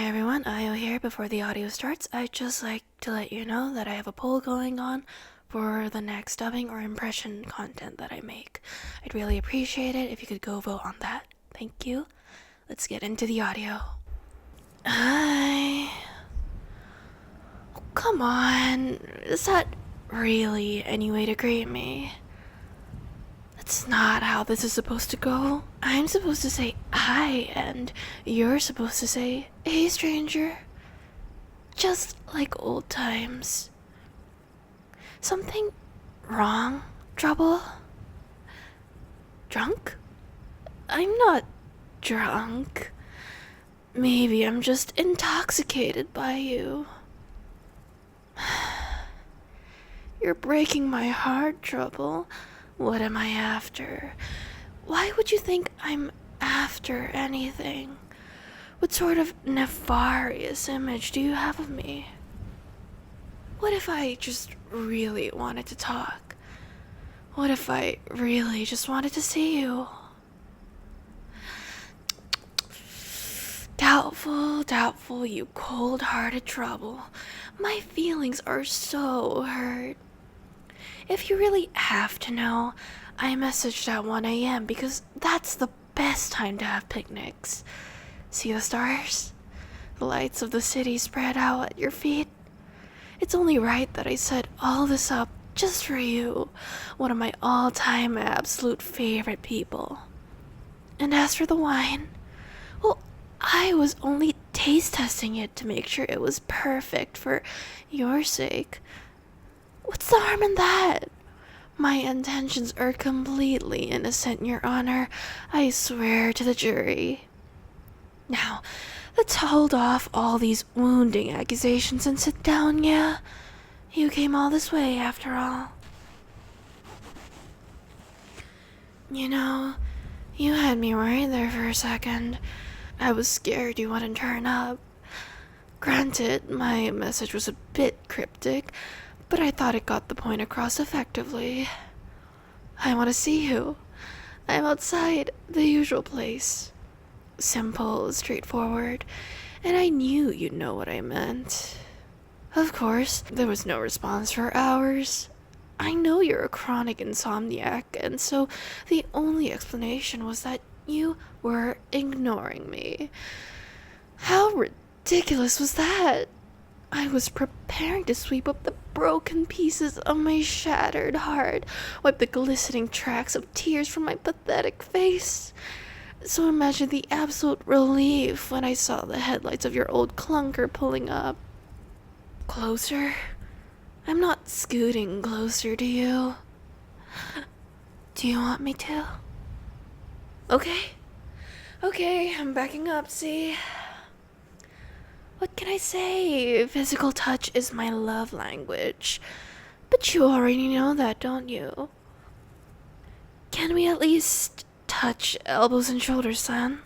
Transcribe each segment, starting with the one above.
Hi everyone, Io here. Before the audio starts, I'd just like to let you know that I have a poll going on for the next dubbing or impression content that I make. I'd really appreciate it if you could go vote on that. Thank you. Let's get into the audio. Hi. Oh, come on. Is that really any way to greet me? That's not how this is supposed to go. I'm supposed to say hi, and you're supposed to say, hey stranger. Just like old times. Something wrong, Trouble? Drunk? I'm not drunk. Maybe I'm just intoxicated by you. You're breaking my heart, Trouble. What am I after? Why would you think I'm after anything? What sort of nefarious image do you have of me? What if I just really wanted to talk? What if I really just wanted to see you? Doubtful, you cold-hearted Trouble. My feelings are so hurt. If you really have to know, I messaged at 1 a.m. because that's the best time to have picnics. See the stars? The lights of the city spread out at your feet? It's only right that I set all this up just for you, one of my all-time absolute favorite people. And as for the wine, well, I was only taste testing it to make sure it was perfect for your sake. What's the harm in that? My intentions are completely innocent, Your Honor. I swear to the jury. Now, let's hold off all these wounding accusations and sit down, yeah? You came all this way, after all. You know, you had me worried there for a second. I was scared you wouldn't turn up. Granted, my message was a bit cryptic, but I thought it got the point across effectively. I want to see you. I'm outside the usual place. Simple, straightforward, and I knew you'd know what I meant. Of course, there was no response for hours. I know you're a chronic insomniac, and so the only explanation was that you were ignoring me. How ridiculous was that? I was preparing to sweep up the broken pieces of my shattered heart, wipe the glistening tracks of tears from my pathetic face. So imagine the absolute relief when I saw the headlights of your old clunker pulling up. Closer? I'm not scooting closer to you. Do you want me to? Okay, I'm backing up, see? What can I say? Physical touch is my love language. But you already know that, don't you? Can we at least touch elbows and shoulders, son?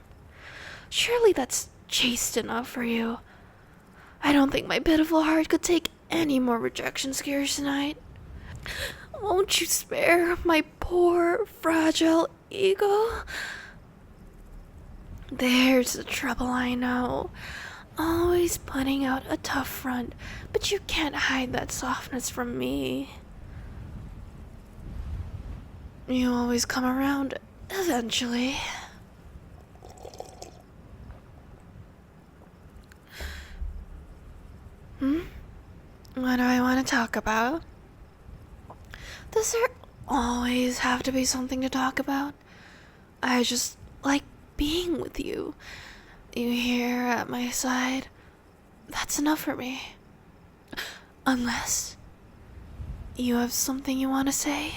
Surely that's chaste enough for you. I don't think my pitiful heart could take any more rejection scares tonight. Won't you spare my poor, fragile ego? There's the trouble, I know. Always putting out a tough front, but you can't hide that softness from me. You always come around, eventually. What do I want to talk about? Does there always have to be something to talk about? I just like being with you. You here at my side. That's enough for me. Unless you have something you want to say.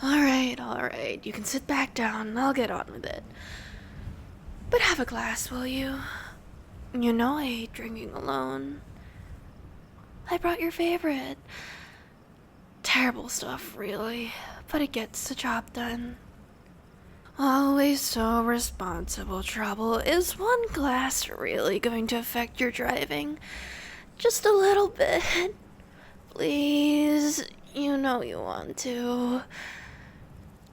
Alright. You can sit back down and I'll get on with it. But have a glass, will you? You know I hate drinking alone. I brought your favorite. Terrible stuff, really, but it gets the job done. Always so responsible, Trouble. Is one glass really going to affect your driving? Just a little bit. Please, you know you want to.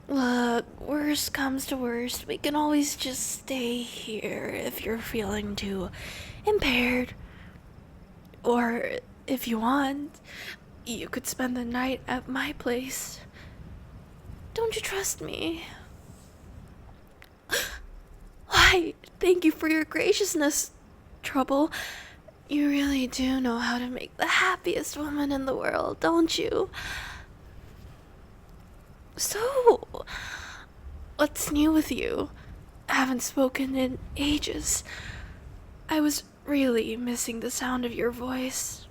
Look, worst comes to worst, we can always just stay here if you're feeling too impaired. Or if you want, you could spend the night at my place. Don't you trust me? Why, thank you for your graciousness, Trouble. You really do know how to make the happiest woman in the world, don't you? So, what's new with you? I haven't spoken in ages. I was really missing the sound of your voice.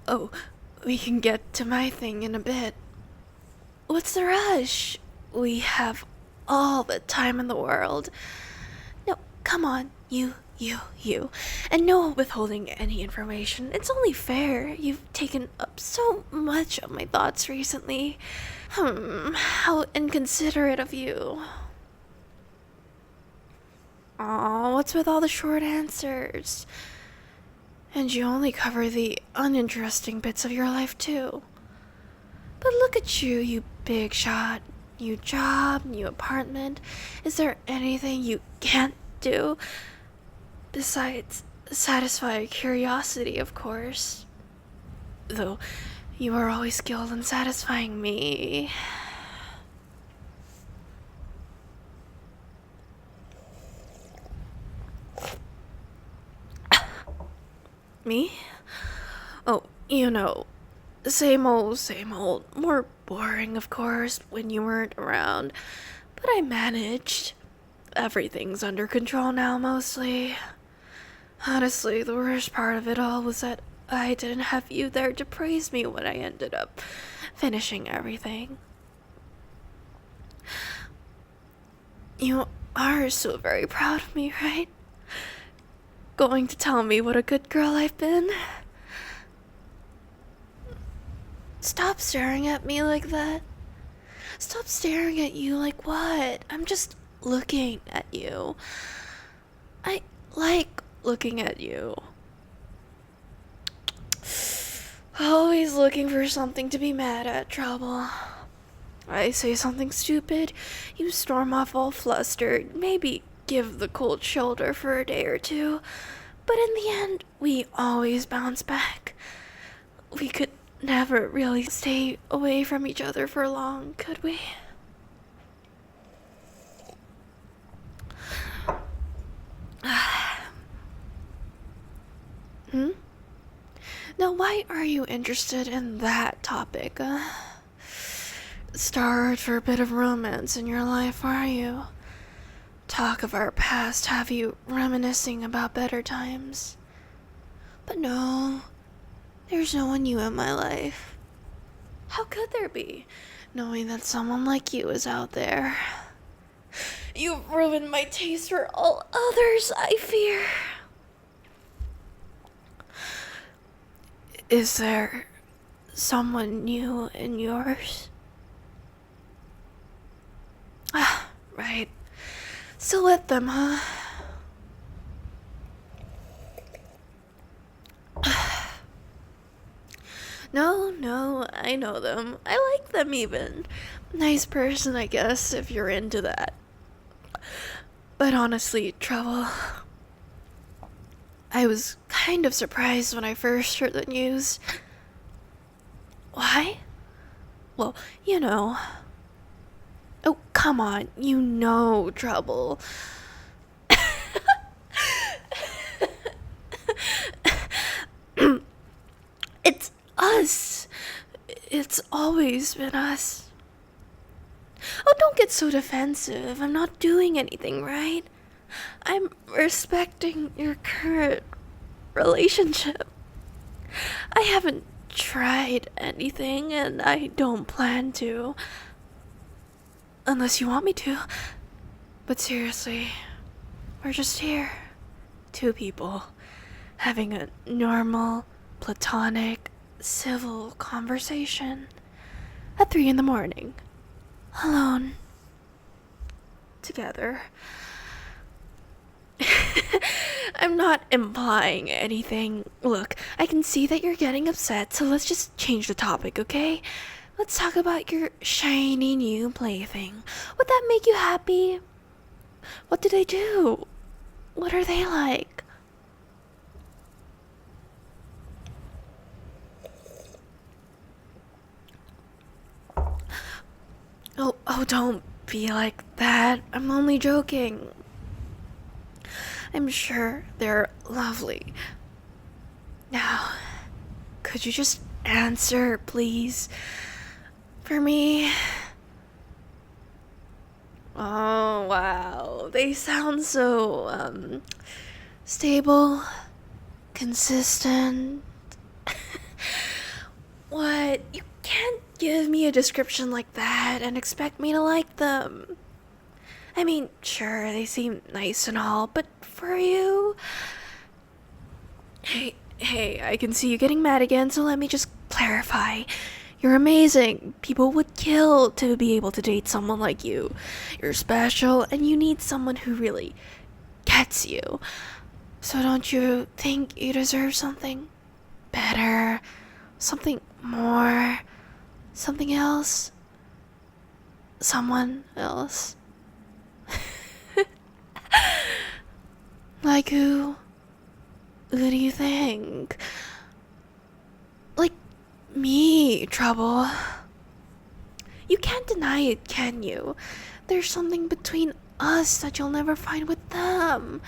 Oh, we can get to my thing in a bit. What's the rush? We have all the time in the world. No, come on, you. And no withholding any information. It's only fair. You've taken up so much of my thoughts recently. How inconsiderate of you. Aw, what's with all the short answers? And you only cover the uninteresting bits of your life, too. But look at you, you big shot. New job, new apartment. Is there anything you can't do? Besides, satisfy curiosity, of course. Though, you are always skilled in satisfying me. Me? Oh, same old. More boring, of course, when you weren't around. But I managed. Everything's under control now, mostly. Honestly, the worst part of it all was that I didn't have you there to praise me when I ended up finishing everything. You are so very proud of me, right? Going to tell me what a good girl I've been? Stop staring at me like that. Stop staring at you like what? I'm just looking at you. I like looking at you. Always looking for something to be mad at, Trouble. I say something stupid, you storm off all flustered, maybe give the cold shoulder for a day or two, but in the end, we always bounce back. We could never really stay away from each other for long, could we? Now, why are you interested in that topic? Starved for a bit of romance in your life, are you? Talk of our past have you reminiscing about better times. But no, there's no one new in my life. How could there be, knowing that someone like you is out there? You've ruined my taste for all others, I fear. Is there someone new in yours? Ah, right. So let them, huh? No, I know them. I like them even. Nice person, I guess, if you're into that. But honestly, Trouble, I was kind of surprised when I first heard the news. Why? Well, Oh, come on, Trouble. It's us. It's always been us. Oh, don't get so defensive. I'm not doing anything, right? I'm respecting your current relationship. I haven't tried anything, and I don't plan to. Unless you want me to. But seriously, we're just here. Two people having a normal, platonic, civil conversation at 3 a.m. Alone. Together. I'm not implying anything. Look, I can see that you're getting upset, so let's just change the topic, okay? Let's talk about your shiny new plaything. Would that make you happy? What do they do? What are they like? Oh, don't be like that. I'm only joking. I'm sure they're lovely. Now, could you just answer, please? For me? Oh, wow. They sound so, stable, consistent. What? You can't give me a description like that and expect me to like them. I mean, sure, they seem nice and all, but for you... Hey, I can see you getting mad again, so let me just clarify. You're amazing. People would kill to be able to date someone like you. You're special, and you need someone who really gets you. So don't you think you deserve something better? Something more? Something else? Someone else? Like who? Who do you think? Like me, Trouble. You can't deny it, can you? There's something between us that you'll never find with them.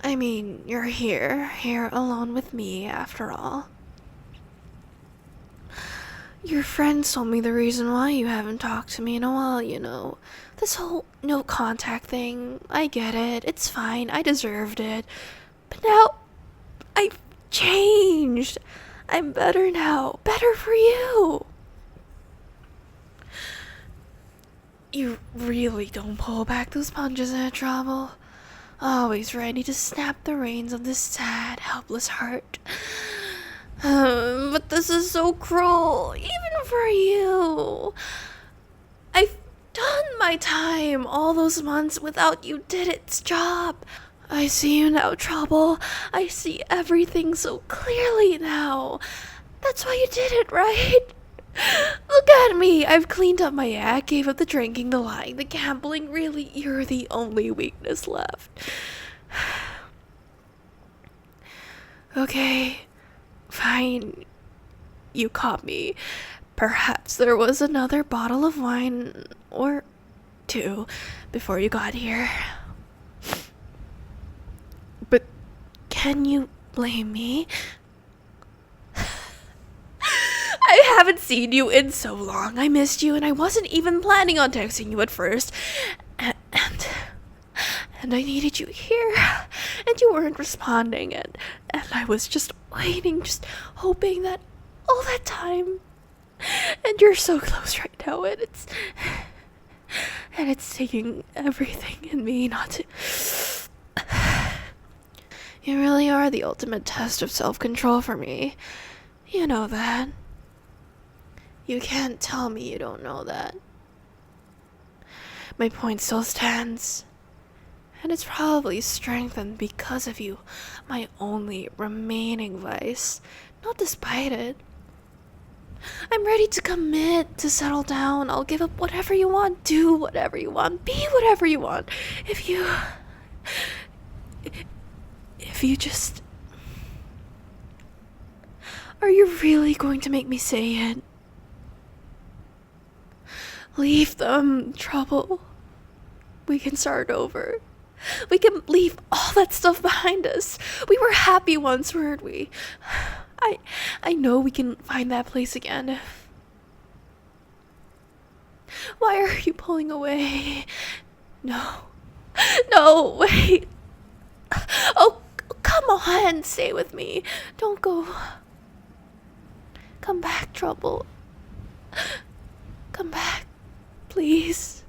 I mean, you're here alone with me, after all. Your friends told me the reason why you haven't talked to me in a while, you know. This whole no contact thing, I get it, it's fine, I deserved it. But now, I've changed. I'm better now, better for you. You really don't pull back those punches in trouble. Always ready to snap the reins of this sad, helpless heart. But this is so cruel, even for you. I've done my time. All those months without you did its job. I see you now, Trouble. I see everything so clearly now. That's why you did it, right? Look at me. I've cleaned up my act, gave up the drinking, the lying, the gambling. Really, you're the only weakness left. Okay. Fine, you caught me. Perhaps there was another bottle of wine or two before you got here. But can you blame me? I haven't seen you in so long. I missed you and I wasn't even planning on texting you at first. And I needed you here, and you weren't responding, and I was just waiting, just hoping that all that time, and you're so close right now, and it's taking everything in me not to... You really are the ultimate test of self-control for me. You know that. You can't tell me you don't know that. My point still stands. And it's probably strengthened because of you, my only remaining vice, not despite it. I'm ready to commit, to settle down. I'll give up whatever you want, do whatever you want, be whatever you want. If you just... Are you really going to make me say it? Leave them, Trouble. We can start over. We can leave all that stuff behind us. We were happy once, weren't we? I know we can find that place again. Why are you pulling away? No, wait. Oh, come on, stay with me. Don't go. Come back, Trouble. Come back, please.